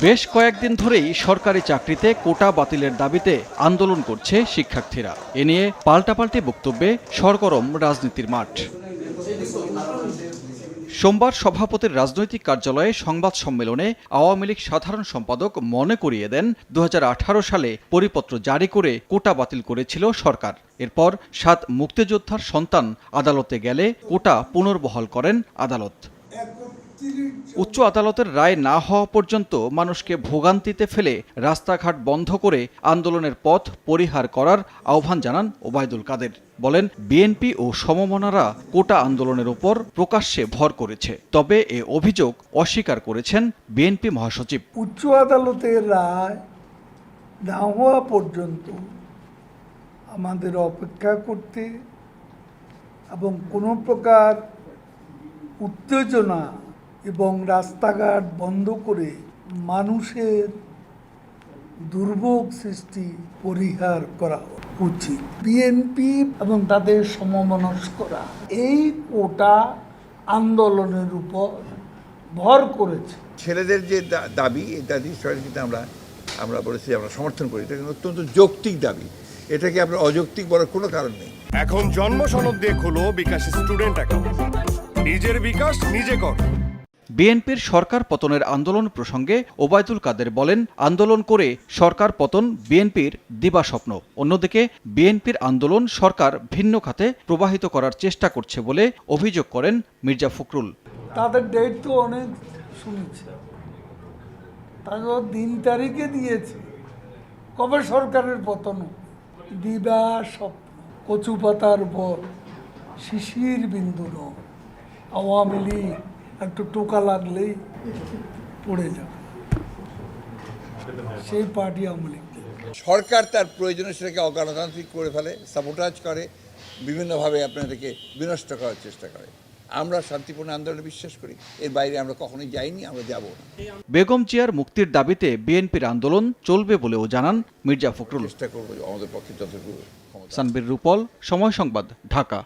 বেশ কয়েকদিন ধরেই সরকারি চাকরিতে কোটা বাতিলের দাবিতে আন্দোলন করছে শিক্ষার্থীরা। এ নিয়ে পাল্টাপাল্টি বক্তব্যে সরগরম রাজনীতির মাঠ। সোমবার সভাপতির রাজনৈতিক কার্যালয়ে সংবাদ সম্মেলনে আওয়ামী লীগ সাধারণ সম্পাদক মনে করিয়ে দেন 2018 সালে পরিপত্র জারি করে কোটা বাতিল করেছিল সরকার। এরপর 7 মুক্তিযোদ্ধার সন্তান আদালতে গেলে কোটা পুনর্বহাল করেন আদালত। উচ্চ আদালতের রায় না হওয়া পর্যন্ত মানুষকে ভোগান্তিতে ফেলে রাস্তাঘাট বন্ধ করে আন্দোলনের পথ পরিহার করার আহ্বান জানান ওবায়দুল কাদের। বলেন, বিএনপি ও সমমনারা কোটা আন্দোলনের উপর প্রকাশ্যে ভর করেছে। তবে এ অভিযোগ অস্বীকার করেছেন বিএনপি মহাসচিব। উচ্চ আদালতের রায় না হওয়া পর্যন্ত আমাদের অপেক্ষা করতে এবং কোনো প্রকার উত্তেজনা এবং রাস্তাঘাট বন্ধ করে মানুষের দুর্ভোগ সৃষ্টি পরিহার করা উচিত। বিএনপি এবং তাদের সমমনস্করা এই কোটা আন্দোলনের উপর ভর করেছে। ছেলেদের যে দাবি, এই দাবি কিন্তু আমরা বলেছি আমরা সমর্থন করি। এটা অত্যন্ত যৌক্তিক দাবি, এটাকে আপনার অযৌক্তিক বলার কোনো কারণ নেই। এখন জন্ম সনদ দিয়ে খোলো বিকাশ স্টুডেন্ট অ্যাকাউন্ট। নিজের বিকাশ নিজে কর। বিএনপির সরকার পতনের আন্দোলন প্রসঙ্গে ওবায়দুল কাদের বলেন, আন্দোলন করে সরকার পতন বিএনপির দিবাস্বপ্ন। অন্যদিকে বিএনপির আন্দোলন সরকার ভিন্ন খাতে প্রবাহিত করার চেষ্টা করছে বলে অভিযোগ করেন মির্জা ফখরুল। তাদের ডেট তো অনেক শুনেছে, তারা দিন তারিখে দিয়েছে কবে সরকারের পতন। দিবা স্বপ্ন, কচু পাতার উপর শিশির বিন্দু নয়। আওয়ামী লীগ একটু টোকা লাগলেই পড়ে যাবে, সেই পার্টি আওয়ামী লীগ। সরকার তার প্রয়োজনে সেটাকে অগণতান্ত্রিক করে ফেলে, সাবোটাজ করে, বিভিন্নভাবে আপনাদেরকে বিনষ্ট করার চেষ্টা করে। আমরা শান্তিপূর্ণ আন্দোলনে বিশ্বাস করি, এর বাইরে আমরা কখনোই যাইনি, আমরা যাব না। বেগম জিয়ার মুক্তির দাবিতে বিএনপির আন্দোলন চলবে বলেও জানান মির্জা ফখরুল। চেষ্টা করবো আমাদের পক্ষে যতটুকু। সানবীর রূপল, সময় সংবাদ, ঢাকা।